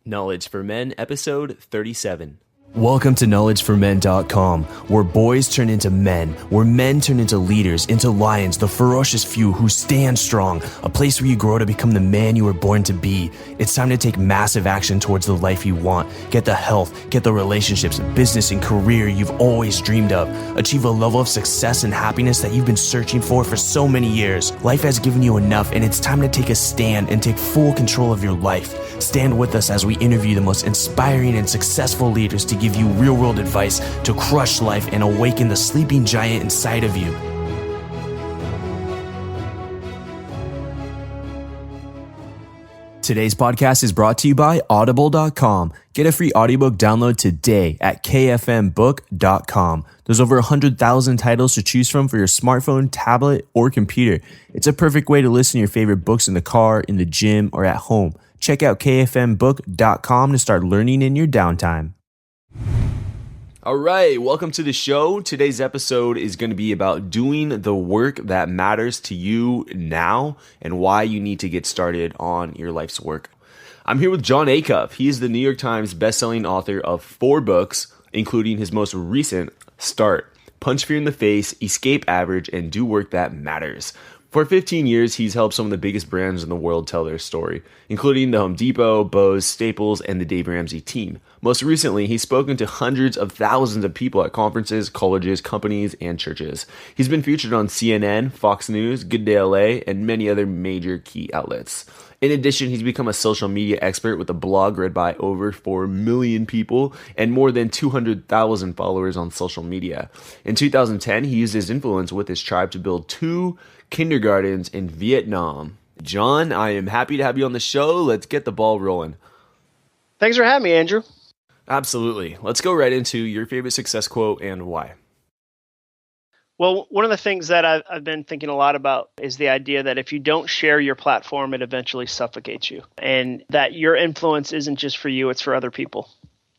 Knowledge for Men, episode 37. Welcome to KnowledgeForMen.com, where boys turn into men, where men turn into leaders, into lions, the ferocious few who stand strong, a place where you grow to become the man you were born to be. It's time to take massive action towards the life you want. Get the health, get the relationships, business, and career you've always dreamed of. Achieve a level of success and happiness that you've been searching for so many years. Life has given you enough, and it's time to take a stand and take full control of your life. Stand with us as we interview the most inspiring and successful leaders to give you real-world advice to crush life and awaken the sleeping giant inside of you. Today's podcast is brought to you by Audible.com. Get a free audiobook download today at kfmbook.com. There's over 100,000 titles to choose from for your smartphone, tablet, or computer. It's a perfect way to listen to your favorite books in the car, in the gym, or at home. Check out kfmbook.com to start learning in your downtime. All right, welcome to the show. Today's episode is going to be about doing the work that matters to you now and why you need to get started on your life's work. I'm here with Jon Acuff. He is the New York Times bestselling author of 4 books, including his most recent, Start, Punch Fear in the Face, Escape Average, and Do Work That Matters. For 15 years, he's helped some of the biggest brands in the world tell their story, including the Home Depot, Bose, Staples, and the Dave Ramsey team. Most recently, he's spoken to hundreds of thousands of people at conferences, colleges, companies, and churches. He's been featured on CNN, Fox News, Good Day LA, and many other major key outlets. In addition, he's become a social media expert with a blog read by over 4 million people and more than 200,000 followers on social media. In 2010, he used his influence with his tribe to build 2 kindergartens in Vietnam. Jon, I am happy to have you on the show. Let's get the ball rolling. Thanks for having me, Andrew. Absolutely. Let's go right into your favorite success quote and why. Well, one of the things that I've been thinking a lot about is the idea that if you don't share your platform, it eventually suffocates you, and that your influence isn't just for you, it's for other people.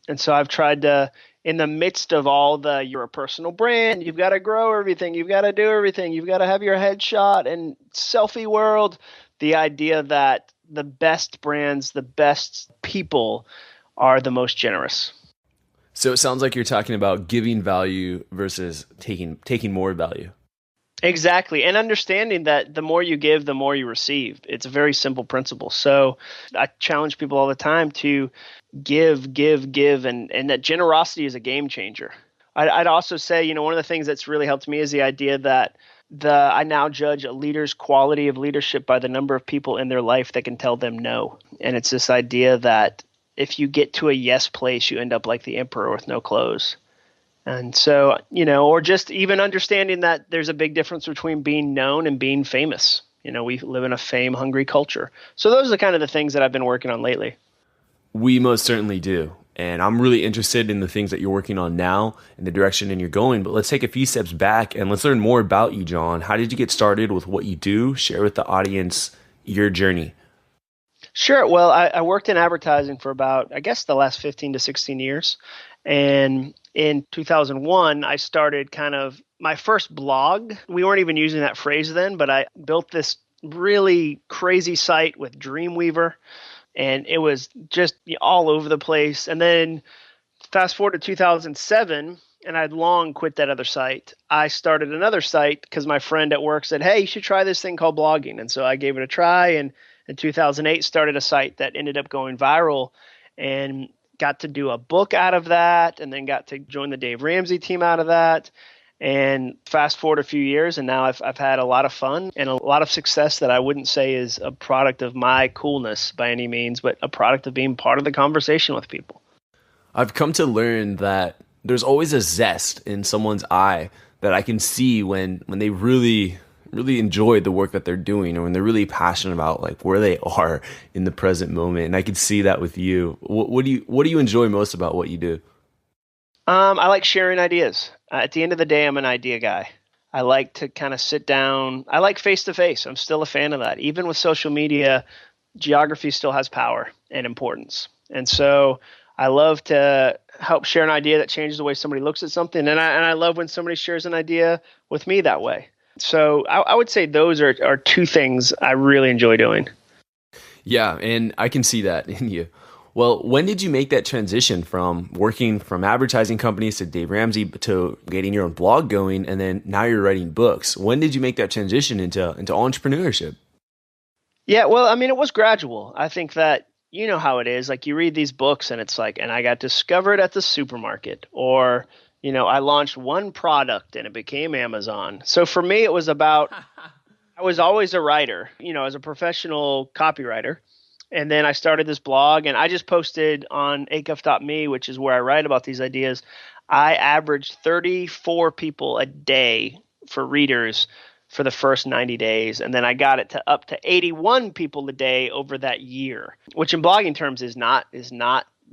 And so I've tried to, in the midst of all the, you're a personal brand, you've got to grow everything, you've got to do everything, you've got to have your headshot and selfie world, the idea that the best brands, the best people are the most generous. So it sounds like you're talking about giving value versus taking more value. Exactly. And understanding that the more you give, the more you receive. It's a very simple principle. So I challenge people all the time to give, and that generosity is a game changer. I'd also say, one of the things that's really helped me is the idea that I now judge a leader's quality of leadership by the number of people in their life that can tell them no. And it's this idea that if you get to a yes place, you end up like the emperor with no clothes. And so, or just even understanding that there's a big difference between being known and being famous. We live in a fame-hungry culture. So those are the kind of the things that I've been working on lately. We most certainly do. And I'm really interested in the things that you're working on now and the direction that you're going. But let's take a few steps back and let's learn more about you, Jon. How did you get started with what you do? Share with the audience your journey. Sure. Well, I worked in advertising for about, the last 15 to 16 years. And in 2001, I started kind of my first blog. We weren't even using that phrase then, but I built this really crazy site with Dreamweaver, and it was just all over the place. And then fast forward to 2007, and I'd long quit that other site. I started another site because my friend at work said, hey, you should try this thing called blogging. And so I gave it a try, and in 2008 started a site that ended up going viral and got to do a book out of that, and then got to join the Dave Ramsey team out of that. And fast forward a few years, and now I've had a lot of fun and a lot of success that I wouldn't say is a product of my coolness by any means, but a product of being part of the conversation with people. I've come to learn that there's always a zest in someone's eye that I can see when they really enjoy the work that they're doing, or when they're really passionate about like where they are in the present moment. And I could see that with you. What do you enjoy most about what you do? I like sharing ideas. At the end of the day, I'm an idea guy. I like to kind of sit down. I like face-to-face. I'm still a fan of that. Even with social media, geography still has power and importance. And so I love to help share an idea that changes the way somebody looks at something. And I love when somebody shares an idea with me that way. So I would say those are 2 things I really enjoy doing. Yeah, and I can see that in you. Well, when did you make that transition from working from advertising companies to Dave Ramsey to getting your own blog going, and then now you're writing books? When did you make that transition into entrepreneurship? Yeah, well, I mean, it was gradual. I think that you know how it is. Like you read these books and it's like, and I got discovered at the supermarket, or, I launched one product and it became Amazon. So for me, it was about, I was always a writer, as a professional copywriter. And then I started this blog and I just posted on acuff.me, which is where I write about these ideas. I averaged 34 people a day for readers for the first 90 days. And then I got it to up to 81 people a day over that year, which in blogging terms is not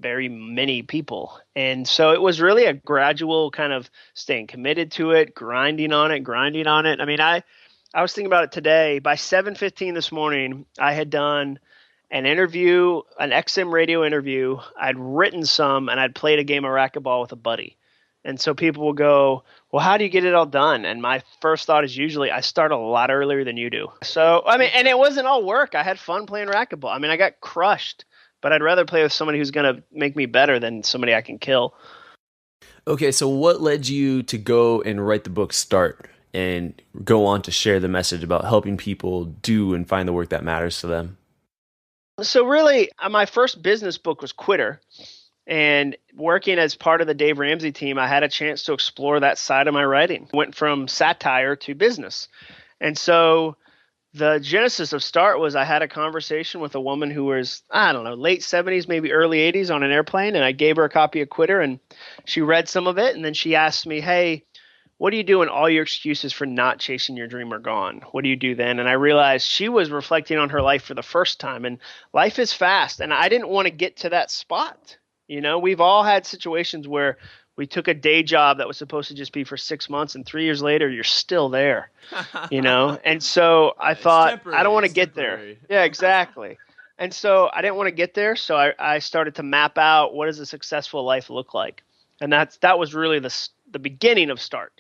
very many people. And so it was really a gradual kind of staying committed to it, grinding on it. I mean, I was thinking about it today. By 7:15 this morning, I had done an interview, an XM radio interview. I'd written some and I'd played a game of racquetball with a buddy. And so people will go, well, how do you get it all done? And my first thought is usually I start a lot earlier than you do. So, I mean, and it wasn't all work. I had fun playing racquetball. I mean, I got crushed, but I'd rather play with somebody who's going to make me better than somebody I can kill. Okay, so what led you to go and write the book Start and go on to share the message about helping people do and find the work that matters to them? So really, my first business book was Quitter. And working as part of the Dave Ramsey team, I had a chance to explore that side of my writing. Went from satire to business. And so the genesis of Start was I had a conversation with a woman who was, I don't know, late 70s, maybe early 80s on an airplane. And I gave her a copy of Quitter and she read some of it. And then she asked me, hey, what do you do when all your excuses for not chasing your dream are gone? What do you do then? And I realized she was reflecting on her life for the first time. And life is fast. And I didn't want to get to that spot. We've all had situations where we took a day job that was supposed to just be for 6 months and 3 years later, you're still there, And so I thought, I don't want to get there. Yeah, exactly. And so I didn't want to get there. So I started to map out what does a successful life look like? And that was really the beginning of Start.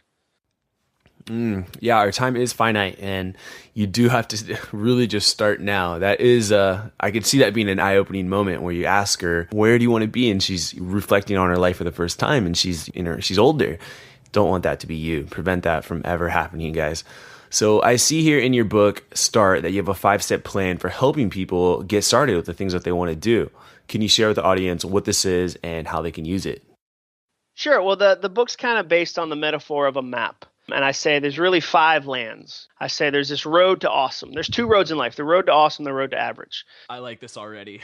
Yeah, our time is finite and you do have to really just start now. That is, I could see that being an eye-opening moment where you ask her, where do you want to be? And she's reflecting on her life for the first time and she's older. Don't want that to be you. Prevent that from ever happening, guys. So I see here in your book, Start, that you have a 5-step plan for helping people get started with the things that they want to do. Can you share with the audience what this is and how they can use it? Sure. Well, the book's kind of based on the metaphor of a map. And I say there's really 5 lands. I say there's this road to awesome. There's 2 roads in life, the road to awesome, the road to average. I like this already.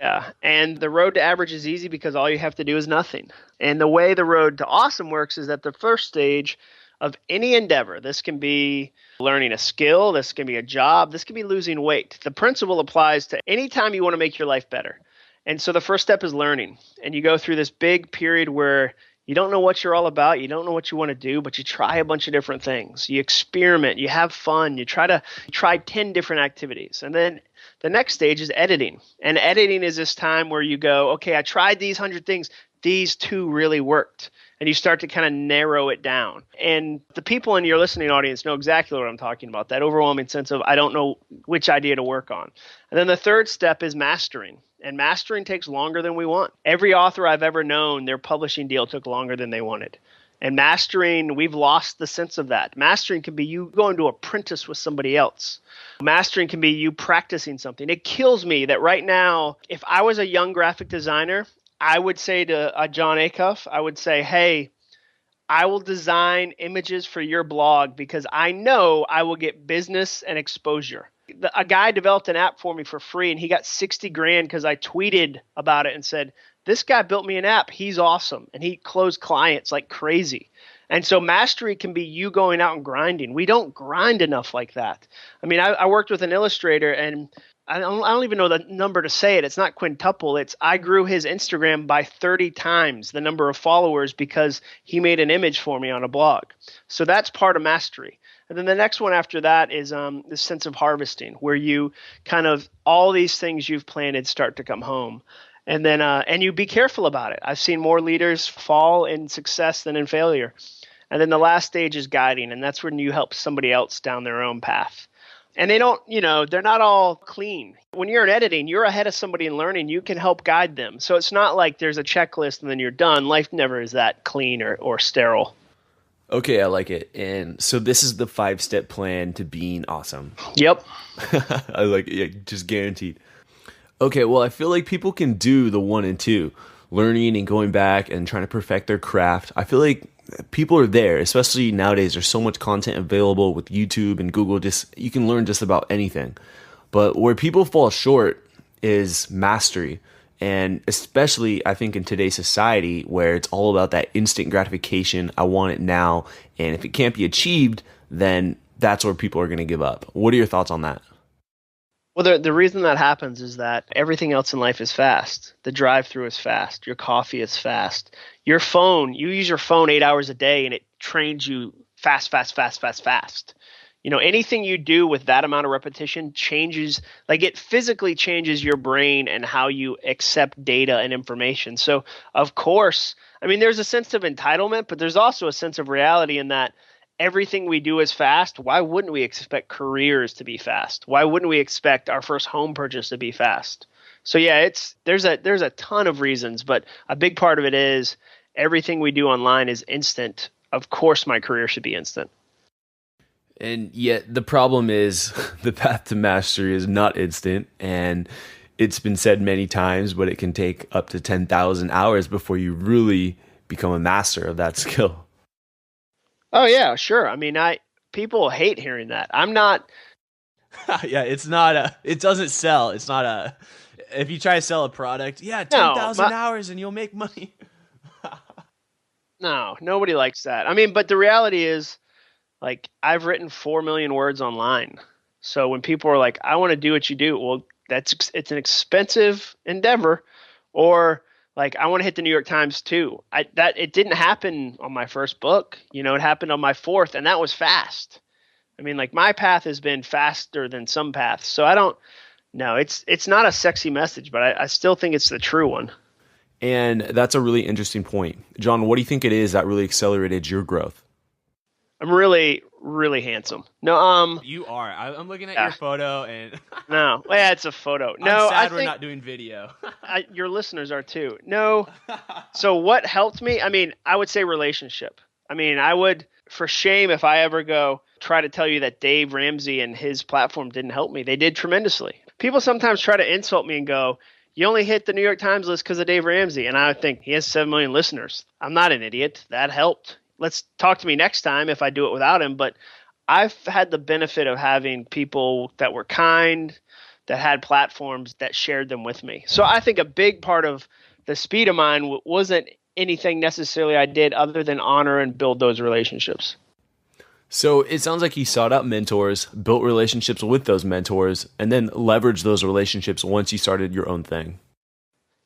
Yeah. And the road to average is easy because all you have to do is nothing. And the way the road to awesome works is that the first stage of any endeavor, this can be learning a skill, this can be a job, this can be losing weight. The principle applies to any time you want to make your life better. And so the first step is learning. And you go through this big period where you don't know what you're all about. You don't know what you want to do, but you try a bunch of different things. You experiment. You have fun. You try 10 different activities. And then the next stage is editing. And editing is this time where you go, okay, I tried these 100 things. These 2 really worked. And you start to kind of narrow it down. And the people in your listening audience know exactly what I'm talking about, that overwhelming sense of I don't know which idea to work on. And then the third step is mastering. And mastering takes longer than we want. Every author I've ever known, their publishing deal took longer than they wanted. And mastering, we've lost the sense of that. Mastering can be you going to apprentice with somebody else. Mastering can be you practicing something. It kills me that right now, if I was a young graphic designer, I would say to Jon Acuff, I would say, hey, I will design images for your blog because I know I will get business and exposure. A guy developed an app for me for free and he got 60 grand because I tweeted about it and said, this guy built me an app. He's awesome. And he closed clients like crazy. And so mastery can be you going out and grinding. We don't grind enough like that. I mean, I worked with an illustrator and I don't even know the number to say it. It's not quintuple. I grew his Instagram by 30 times the number of followers because he made an image for me on a blog. So that's part of mastery. And then the next one after that is this sense of harvesting, where you kind of all these things you've planted start to come home. And then and you be careful about it. I've seen more leaders fall in success than in failure. And then the last stage is guiding, and that's when you help somebody else down their own path. And they don't, they're not all clean. When you're in editing, you're ahead of somebody in learning. You can help guide them. So it's not like there's a checklist and then you're done. Life never is that clean or sterile. Okay, I like it. And so this is the 5-step plan to being awesome. Yep. I like it. Yeah, just guaranteed. Okay, well, I feel like people can do the 1 and 2, learning and going back and trying to perfect their craft. I feel like people are there, especially nowadays. There's so much content available with YouTube and Google. Just you can learn just about anything. But where people fall short is mastery. And especially, I think, in today's society where it's all about that instant gratification. I want it now. And if it can't be achieved, then that's where people are going to give up. What are your thoughts on that? Well, the reason that happens is that everything else in life is fast. The drive-through is fast. Your coffee is fast. Your phone, you use your phone 8 hours a day and it trains you fast, fast, fast, fast, fast. Anything you do with that amount of repetition changes, like it physically changes your brain and how you accept data and information. So, of course, there's a sense of entitlement, but there's also a sense of reality in that everything we do is fast. Why wouldn't we expect careers to be fast? Why wouldn't we expect our first home purchase to be fast? So yeah, there's a ton of reasons, but a big part of it is everything we do online is instant. Of course, my career should be instant. And yet the problem is the path to mastery is not instant. And it's been said many times, but it can take up to 10,000 hours before you really become a master of that skill. Oh yeah, sure. People hate hearing that. I'm not. Yeah, it doesn't sell. It's not if you try to sell a product, 10,000 hours and you'll make money. No, nobody likes that. But the reality is, like, I've written 4 million words online. So when people are like, I want to do what you do, well, it's an expensive endeavor. Or like, I want to hit the New York Times too. It didn't happen on my first book. It happened on my fourth, and that was fast. My path has been faster than some paths. So it's not a sexy message, but I still think it's the true one. And that's a really interesting point. Jon, what do you think it is that really accelerated your growth? I'm really, really handsome. No, you are. I'm looking at your photo and no, it's a photo. No, I'm sad we're not doing video. Your listeners are too. No. So what helped me? I would say relationship. I would, for shame, if I ever go try to tell you that Dave Ramsey and his platform didn't help me. They did tremendously. People sometimes try to insult me and go, you only hit the New York Times list because of Dave Ramsey. And I would think, he has 7 million listeners. I'm not an idiot. That helped. Let's talk to me next time if I do it without him. But I've had the benefit of having people that were kind, that had platforms that shared them with me. So I think a big part of the speed of mine wasn't anything necessarily I did other than honor and build those relationships. So it sounds like you sought out mentors, built relationships with those mentors, and then leveraged those relationships once you started your own thing.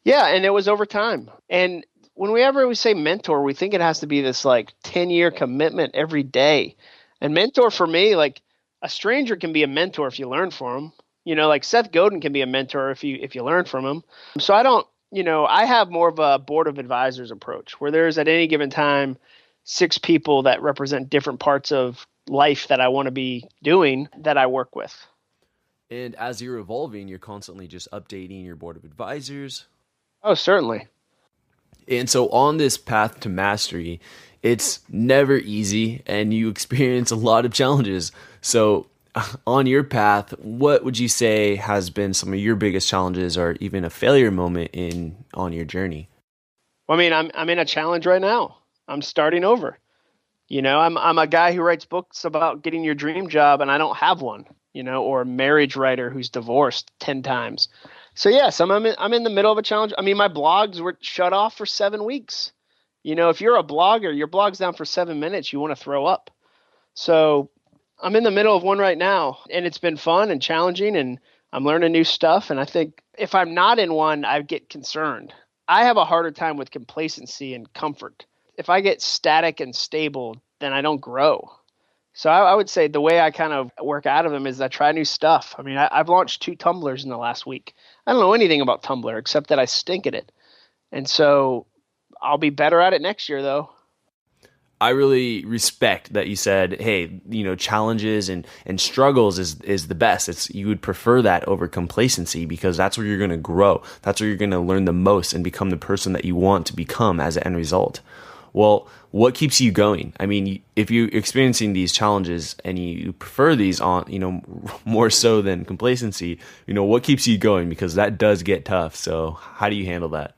Yeah, and it was over time. And whenever we say mentor, we think it has to be this like 10-year commitment every day. And mentor for me, like a stranger can be a mentor if you learn from him. Like Seth Godin can be a mentor if you learn from him. So I have more of a board of advisors approach where there's at any given time 6 people that represent different parts of life that I want to be doing that I work with. And as you're evolving, you're constantly just updating your board of advisors. Oh, certainly. And so on this path to mastery, it's never easy and you experience a lot of challenges. So on your path, what would you say has been some of your biggest challenges or even a failure moment on your journey? Well, I'm in a challenge right now. I'm starting over. I'm a guy who writes books about getting your dream job and I don't have one, or a marriage writer who's divorced 10 times. So yes, I'm in the middle of a challenge. My blogs were shut off for 7 weeks. If you're a blogger, your blog's down for 7 minutes, you want to throw up. So I'm in the middle of one right now, and it's been fun and challenging, and I'm learning new stuff. And I think if I'm not in one, I get concerned. I have a harder time with complacency and comfort. If I get static and stable, then I don't grow. So I would say the way I kind of work out of them is I try new stuff. I've launched 2 Tumblrs in the last week. I don't know anything about Tumblr except that I stink at it. And so I'll be better at it next year, though. I really respect that you said, hey, challenges and struggles is the best. You would prefer that over complacency because that's where you're going to grow. That's where you're going to learn the most and become the person that you want to become as an end result. Well, what keeps you going? I mean, if you're experiencing these challenges and you prefer these on, more so than complacency, what keeps you going? Because that does get tough. So how do you handle that?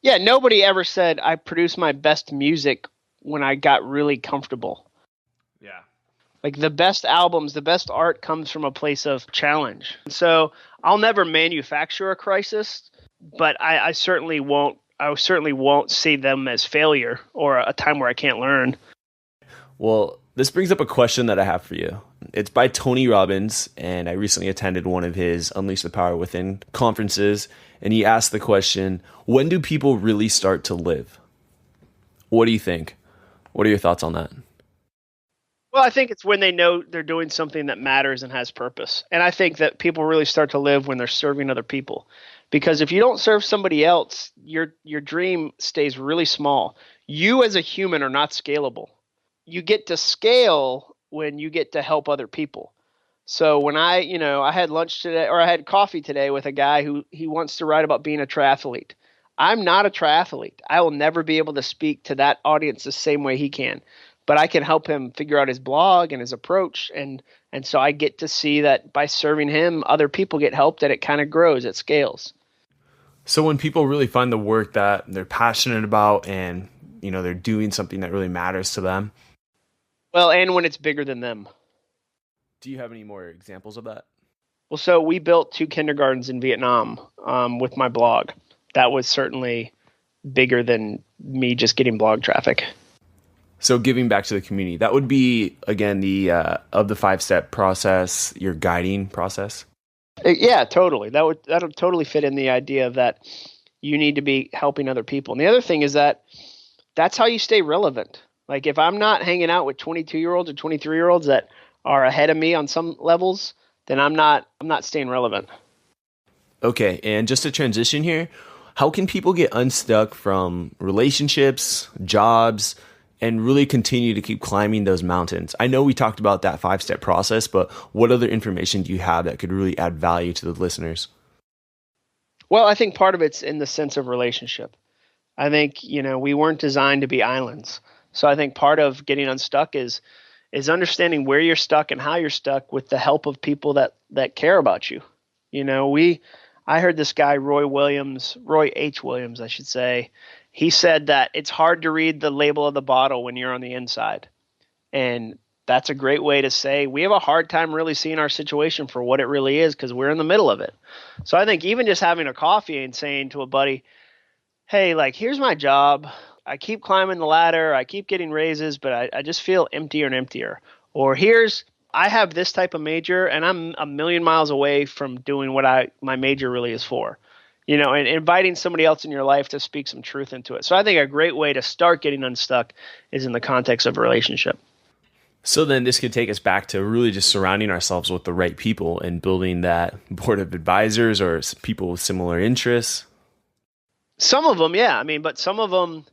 Yeah, nobody ever said I produced my best music when I got really comfortable. Yeah. Like the best albums, the best art comes from a place of challenge. So I'll never manufacture a crisis, but I certainly won't see them as failure or a time where I can't learn. Well, this brings up a question that I have for you. It's by Tony Robbins, and I recently attended one of his Unleash the Power Within conferences, and he asked the question, when do people really start to live? What do you think? What are your thoughts on that? Well, I think it's when they know they're doing something that matters and has purpose. And I think that people really start to live when they're serving other people. Because if you don't serve somebody else, your dream stays really small. You as a human are not scalable. You get to scale when you get to help other people. So when I had lunch today, or I had coffee today with a guy who he wants to write about being a triathlete. I'm not a triathlete. I will never be able to speak to that audience the same way he can, but I can help him figure out his blog and his approach. And so I get to see that by serving him, other people get helped and it kind of grows, it scales. So when people really find the work that they're passionate about and, they're doing something that really matters to them. Well, and when it's bigger than them. Do you have any more examples of that? Well, so we built 2 kindergartens in Vietnam with my blog. That was certainly bigger than me just getting blog traffic. So giving back to the community, that would be, again, the 5-step process, your guiding process? Yeah, totally. That'll totally fit in the idea that you need to be helping other people. And the other thing is that's how you stay relevant. Like if I'm not hanging out with 22-year-olds or 23-year-olds that are ahead of me on some levels, then I'm not staying relevant. Okay, and just to transition here, how can people get unstuck from relationships, jobs, and really continue to keep climbing those mountains? I know we talked about that 5-step process, but what other information do you have that could really add value to the listeners? Well, I think part of it's in the sense of relationship. I think, we weren't designed to be islands. So I think part of getting unstuck is understanding where you're stuck and how you're stuck with the help of people that care about you. I heard this guy, Roy H. Williams, I should say. He said that it's hard to read the label of the bottle when you're on the inside. And that's a great way to say we have a hard time really seeing our situation for what it really is because we're in the middle of it. So I think even just having a coffee and saying to a buddy, hey, here's my job. I keep climbing the ladder. I keep getting raises, but I just feel emptier and emptier. Or I have this type of major and I'm a million miles away from doing what my major really is for. And inviting somebody else in your life to speak some truth into it. So I think a great way to start getting unstuck is in the context of a relationship. So then this could take us back to really just surrounding ourselves with the right people and building that board of advisors or people with similar interests. Some of them, yeah. But some of them,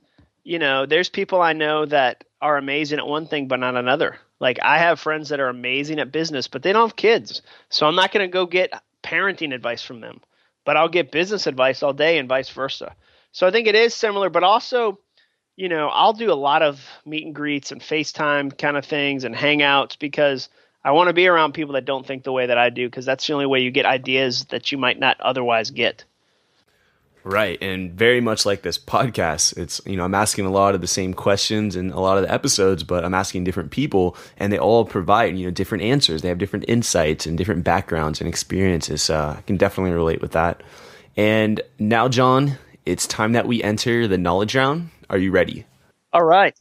there's people I know that are amazing at one thing, but not another. Like I have friends that are amazing at business, but they don't have kids. So I'm not going to go get parenting advice from them. But I'll get business advice all day and vice versa. So I think it is similar, but also, I'll do a lot of meet and greets and FaceTime kind of things and hangouts because I want to be around people that don't think the way that I do because that's the only way you get ideas that you might not otherwise get. Right. And very much like this podcast, it's, I'm asking a lot of the same questions in a lot of the episodes, but I'm asking different people and they all provide, different answers. They have different insights and different backgrounds and experiences. So I can definitely relate with that. And now, Jon, it's time that we enter the knowledge round. Are you ready? All right.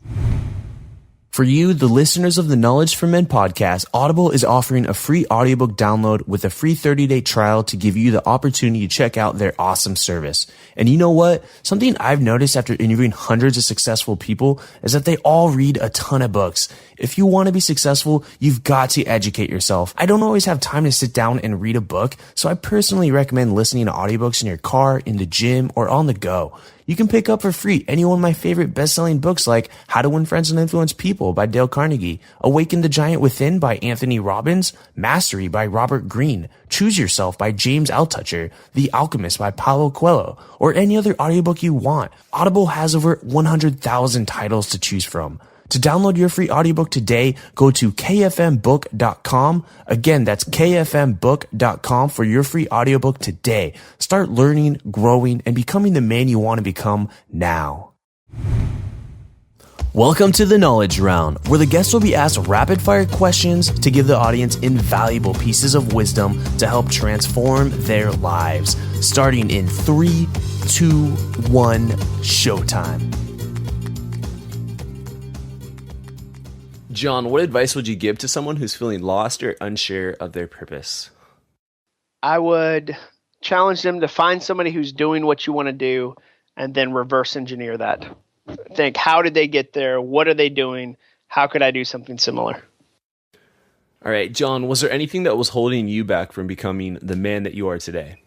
For you, the listeners of the Knowledge for Men podcast, Audible is offering a free audiobook download with a free 30-day trial to give you the opportunity to check out their awesome service. And you know what? Something I've noticed after interviewing hundreds of successful people is that they all read a ton of books. If you want to be successful, you've got to educate yourself. I don't always have time to sit down and read a book, so I personally recommend listening to audiobooks in your car, in the gym, or on the go. You can pick up for free any one of my favorite best-selling books like How to Win Friends and Influence People by Dale Carnegie, Awaken the Giant Within by Anthony Robbins, Mastery by Robert Greene, Choose Yourself by James Altucher, The Alchemist by Paulo Coelho, or any other audiobook you want. Audible has over 100,000 titles to choose from. To download your free audiobook today, go to kfmbook.com. Again, that's kfmbook.com for your free audiobook today. Start learning, growing, and becoming the man you want to become now. Welcome to the Knowledge Round, where the guests will be asked rapid-fire questions to give the audience invaluable pieces of wisdom to help transform their lives. Starting in 3, 2, 1, showtime. Jon, what advice would you give to someone who's feeling lost or unsure of their purpose? I would challenge them to find somebody who's doing what you want to do and then reverse engineer that. Think, how did they get there? What are they doing? How could I do something similar? All right, Jon, was there anything that was holding you back from becoming the man that you are today?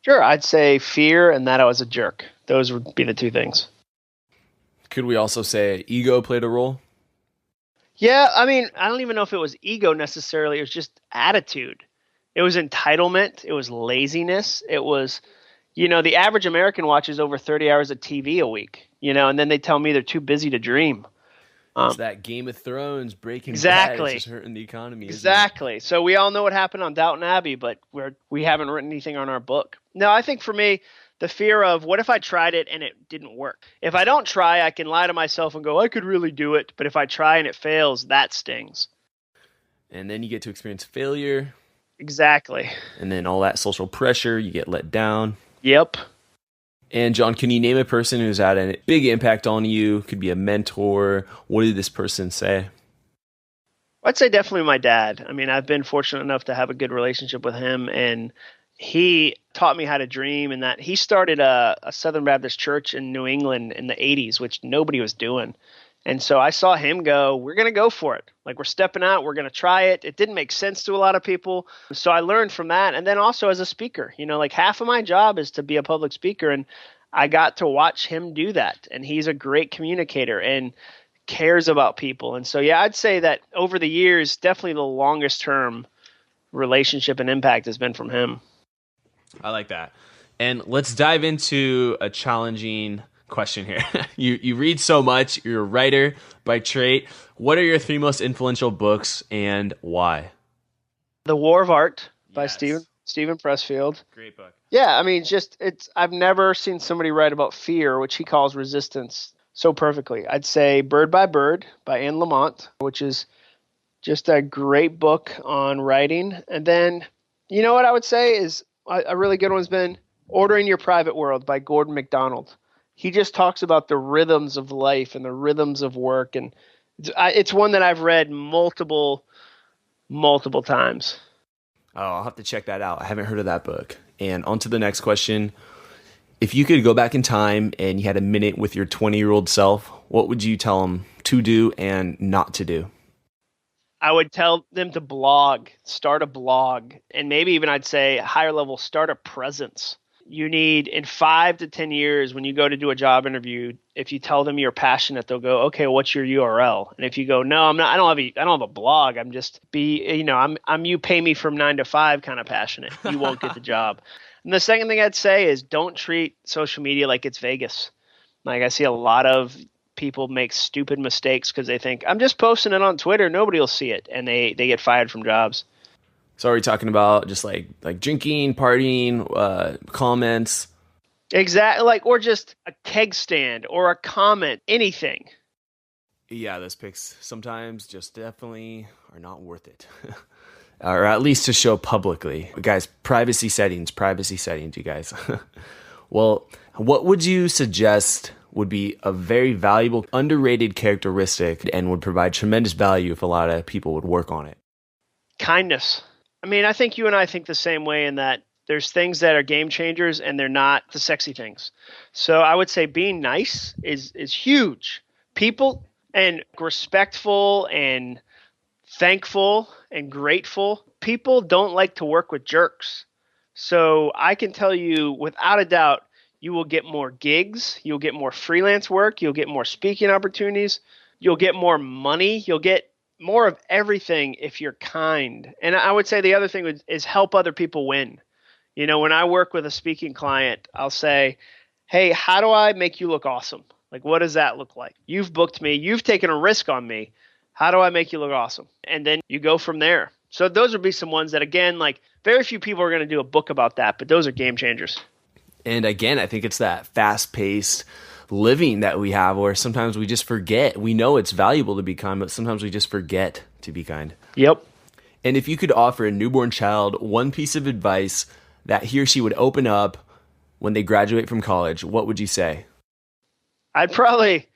Sure, I'd say fear and that I was a jerk. Those would be the two things. Could we also say ego played a role? Yeah, I mean, I don't even know if it was ego necessarily. It was just attitude. It was entitlement. It was laziness. It was, the average American watches over 30 hours of TV a week, and then they tell me they're too busy to dream. It's that Game of Thrones Breaking Bad is just hurting the economy. Exactly. So we all know what happened on Downton Abbey, but we haven't written anything on our book. No, I think for me, the fear of what if I tried it and it didn't work? If I don't try, I can lie to myself and go, I could really do it. But if I try and it fails, that stings. And then you get to experience failure. Exactly. And then all that social pressure, you get let down. Yep. And Jon, can you name a person who's had a big impact on you? Could be a mentor. What did this person say? I'd say definitely my dad. I mean, I've been fortunate enough to have a good relationship with him, and he taught me how to dream, and that he started a Southern Baptist church in New England in the 80s, which nobody was doing. And so I saw him go, we're going to go for it. Like, we're stepping out. We're going to try it. It didn't make sense to a lot of people. So I learned from that. And then also as a speaker, like half of my job is to be a public speaker. And I got to watch him do that. And he's a great communicator and cares about people. And so, yeah, I'd say that over the years, definitely the longest term relationship and impact has been from him. I like that. And let's dive into a challenging question here. You read so much. You're a writer by trade. What are your 3 most influential books and why? The War of Art by Yes. Stephen Pressfield. Great book. Yeah, I mean, I've never seen somebody write about fear, which he calls resistance, so perfectly. I'd say Bird by Bird by Anne Lamott, which is just a great book on writing. And then, what I would say is a really good one's been Ordering Your Private World by Gordon MacDonald. He just talks about the rhythms of life and the rhythms of work. And it's one that I've read multiple times. Oh, I'll have to check that out. I haven't heard of that book. And on to the next question. If you could go back in time and you had a minute with your 20-year-old self, what would you tell them to do and not to do? I would tell them to blog, start a blog, and maybe even I'd say higher level, start a presence. You need, in 5 to 10 years, when you go to do a job interview, if you tell them you're passionate, they'll go, okay, what's your URL? And if you go, no, I'm not, I don't have a blog. I'm just I'm you pay me from 9 to 5 kind of passionate. You won't get the job. And the second thing I'd say is don't treat social media like it's Vegas. Like, I see a lot of people make stupid mistakes because they think I'm just posting it on Twitter. Nobody will see it. And they get fired from jobs. So are we talking about just like drinking, partying, comments? Exactly. Or just a keg stand or a comment, anything. Yeah, those pics sometimes just definitely are not worth it. Or at least to show publicly. Guys, privacy settings, you guys. Well, what would you suggest would be a very valuable, underrated characteristic and would provide tremendous value if a lot of people would work on it? Kindness. I mean, I think you and I think the same way in that there's things that are game changers and they're not the sexy things. So I would say being nice is huge. People And respectful and thankful and grateful. People don't like to work with jerks. So I can tell you without a doubt, you will get more gigs, you'll get more freelance work, you'll get more speaking opportunities, you'll get more money, you'll get more of everything if you're kind. And I would say the other thing is help other people win. You know, when I work with a speaking client, I'll say, hey, how do I make you look awesome? Like, what does that look like? You've booked me, you've taken a risk on me. How do I make you look awesome? And then you go from there. So those would be some ones that, again, like very few people are going to do a book about that, but those are game changers. And again, I think it's that fast-paced living that we have where sometimes we just forget. We know it's valuable to be kind, but sometimes we just forget to be kind. Yep. And if you could offer a newborn child one piece of advice that he or she would open up when they graduate from college, what would you say? I'd probably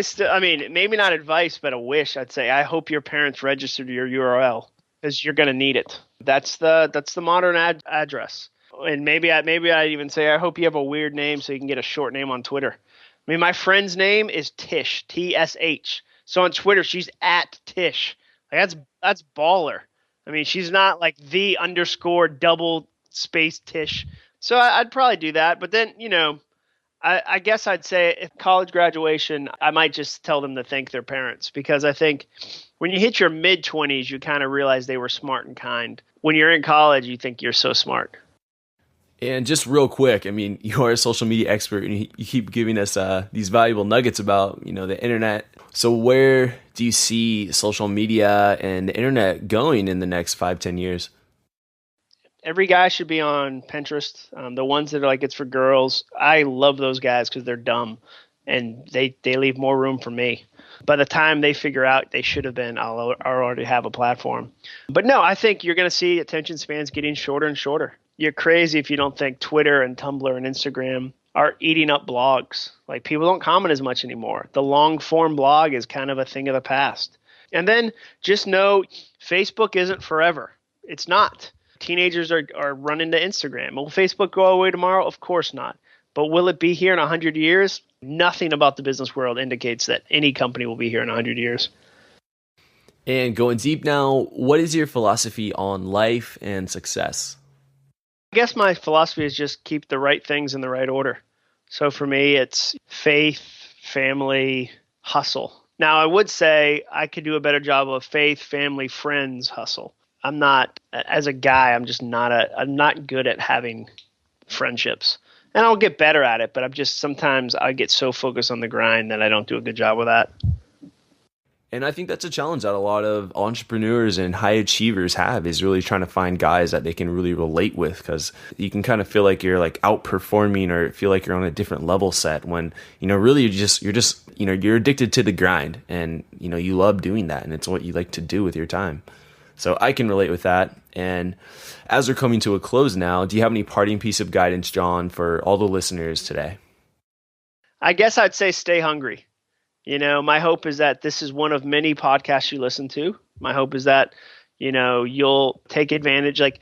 still, I mean, maybe not advice, but a wish. I'd say, I hope your parents registered your URL because you're going to need it. That's the modern address. And maybe I'd even say, I hope you have a weird name so you can get a short name on Twitter. I mean, my friend's name is Tish, TSH. So on Twitter, she's at Tish. Like that's baller. I mean, she's not like the _ double space Tish. So I'd probably do that. But then, you know, I guess I'd say if college graduation, I might just tell them to thank their parents, because I think when you hit your mid-20s, you kind of realize they were smart and kind. When you're in college, you think you're so smart. And just real quick, I mean, you are a social media expert and you keep giving us these valuable nuggets about, you know, the internet. So where do you see social media and the internet going in the next 5-10 years? Every guy should be on Pinterest. The ones that are like it's for girls, I love those guys because they're dumb and they leave more room for me. By the time they figure out they should have been, I'll already have a platform. But no, I think you're going to see attention spans getting shorter and shorter. You're crazy if you don't think Twitter and Tumblr and Instagram are eating up blogs. Like, people don't comment as much anymore. The long form blog is kind of a thing of the past. And then just know Facebook isn't forever. It's not. Teenagers are running to Instagram. Will Facebook go away tomorrow? Of course not. But will it be here in 100 years? Nothing about the business world indicates that any company will be here in 100 years. And going deep now, what is your philosophy on life and success? I guess my philosophy is just keep the right things in the right order. So for me, it's faith, family, hustle. Now, I would say I could do a better job of faith, family, friends, hustle. I'm not, as a guy, I'm not good at having friendships. And I'll get better at it, but sometimes I get so focused on the grind that I don't do a good job with that. And I think that's a challenge that a lot of entrepreneurs and high achievers have, is really trying to find guys that they can really relate with, because you can kind of feel like you're like outperforming or feel like you're on a different level set when, you know, really you're addicted to the grind and, you know, you love doing that and it's what you like to do with your time. So I can relate with that. And as we're coming to a close now, do you have any parting piece of guidance, Jon, for all the listeners today? I guess I'd say stay hungry. You know, my hope is that this is one of many podcasts you listen to. My hope is that, you know, you'll take advantage. Like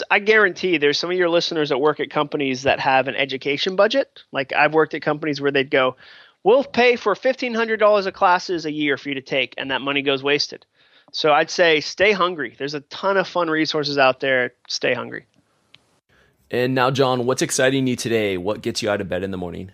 I guarantee there's some of your listeners that work at companies that have an education budget. Like I've worked at companies where they'd go, we'll pay for $1,500 of classes a year for you to take, and that money goes wasted. So I'd say stay hungry. There's a ton of fun resources out there. Stay hungry. And now, Jon, what's exciting you today? What gets you out of bed in the morning?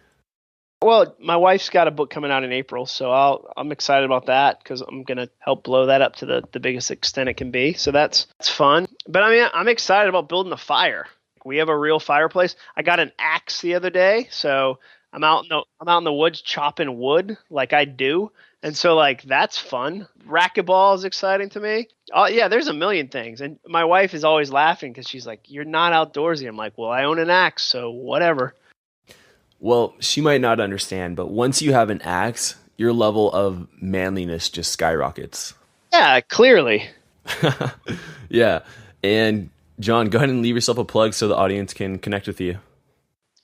Well, my wife's got a book coming out in April, so I'm excited about that because I'm going to help blow that up to the biggest extent it can be. So that's fun. But I mean, I'm excited about building a fire. We have a real fireplace. I got an axe the other day, so I'm out in the woods chopping wood like I do. And so, like, that's fun. Racquetball is exciting to me. Oh, yeah, there's a million things. And my wife is always laughing because she's like, you're not outdoorsy. I'm like, well, I own an axe, so whatever. Well, she might not understand, but once you have an axe, your level of manliness just skyrockets. Yeah, clearly. Yeah. And, Jon, go ahead and leave yourself a plug so the audience can connect with you.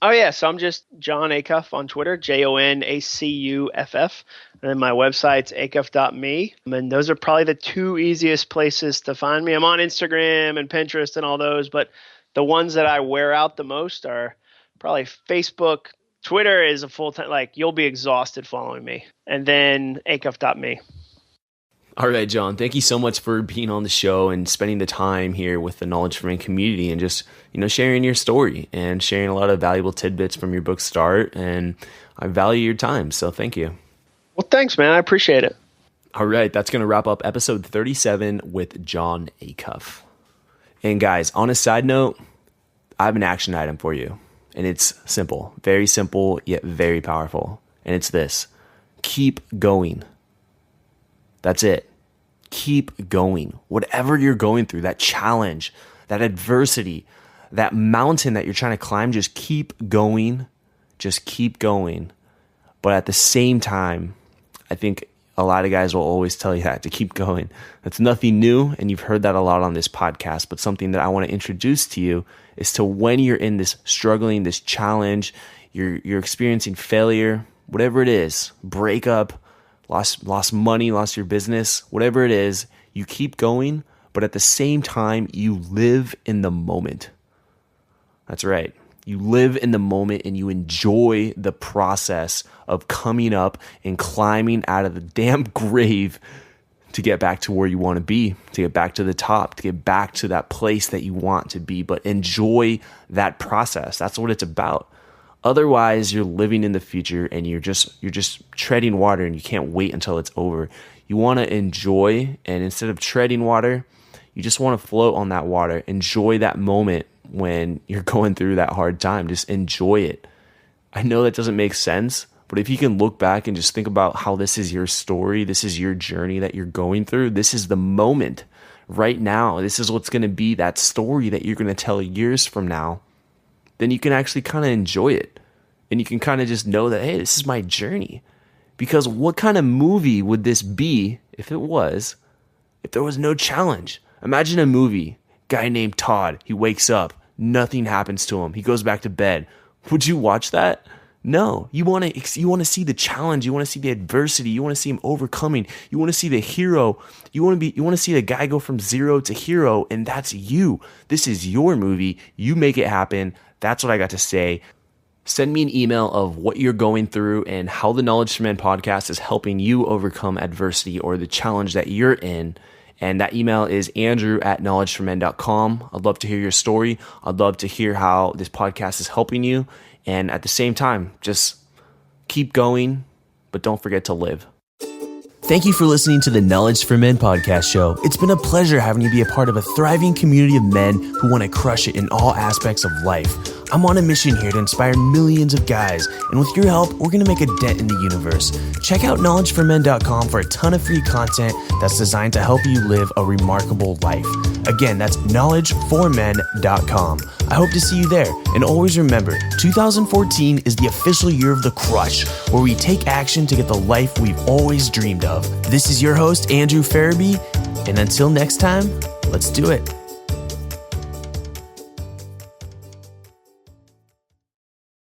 Oh, yeah. So I'm just Jon Acuff on Twitter, JONACUFF. And then my website's acuff.me. And those are probably the two easiest places to find me. I'm on Instagram and Pinterest and all those, but the ones that I wear out the most are probably Facebook, Twitter is a full-time, like you'll be exhausted following me. And then acuff.me. All right, Jon, thank you so much for being on the show and spending the time here with the Knowledge for Men community and just, sharing your story and sharing a lot of valuable tidbits from your book Start. And I value your time. So thank you. Well, thanks, man. I appreciate it. All right, that's going to wrap up episode 37 with Jon Acuff. And guys, on a side note, I have an action item for you. And it's simple, very simple, yet very powerful. And it's this: keep going. That's it. Keep going. Whatever you're going through, that challenge, that adversity, that mountain that you're trying to climb, just keep going. Just keep going. But at the same time, I think a lot of guys will always tell you that, to keep going. That's nothing new, and you've heard that a lot on this podcast, but something that I want to introduce to you is to when you're in this struggling, this challenge, you're experiencing failure, whatever it is, breakup, lost money, lost your business, whatever it is, you keep going, but at the same time, you live in the moment. That's right. You live in the moment and you enjoy the process of coming up and climbing out of the damn grave to get back to where you want to be, to get back to the top, to get back to that place that you want to be, but enjoy that process. That's what it's about. Otherwise, you're living in the future and you're just treading water and you can't wait until it's over. You want to enjoy, and instead of treading water, you just want to float on that water. Enjoy that moment when you're going through that hard time. Just enjoy it. I know that doesn't make sense, but if you can look back and just think about how this is your story, this is your journey that you're going through, this is the moment right now. This is what's going to be that story that you're going to tell years from now. Then you can actually kind of enjoy it. And you can kind of just know that, hey, this is my journey. Because what kind of movie would this be if there was no challenge? Imagine a movie, guy named Todd, he wakes up, nothing happens to him, he goes back to bed. Would you watch that? No. You want to see the challenge, you want to see the adversity, you want to see him overcoming, you want to see the hero, you want to see the guy go from zero to hero, and that's you. This is your movie. You make it happen. That's what I got to say. Send me an email of what you're going through and how the Knowledge for Men podcast is helping you overcome adversity or the challenge that you're in. And that email is andrew@knowledgeformen.com. I'd love to hear your story. I'd love to hear how this podcast is helping you. And at the same time, just keep going, but don't forget to live. Thank you for listening to the Knowledge for Men podcast show. It's been a pleasure having you be a part of a thriving community of men who want to crush it in all aspects of life. I'm on a mission here to inspire millions of guys, and with your help, we're going to make a dent in the universe. Check out knowledgeformen.com for a ton of free content that's designed to help you live a remarkable life. Again, that's knowledgeformen.com. I hope to see you there. And always remember, 2014 is the official year of the crush, where we take action to get the life we've always dreamed of. This is your host, Andrew Farabee, and until next time, let's do it.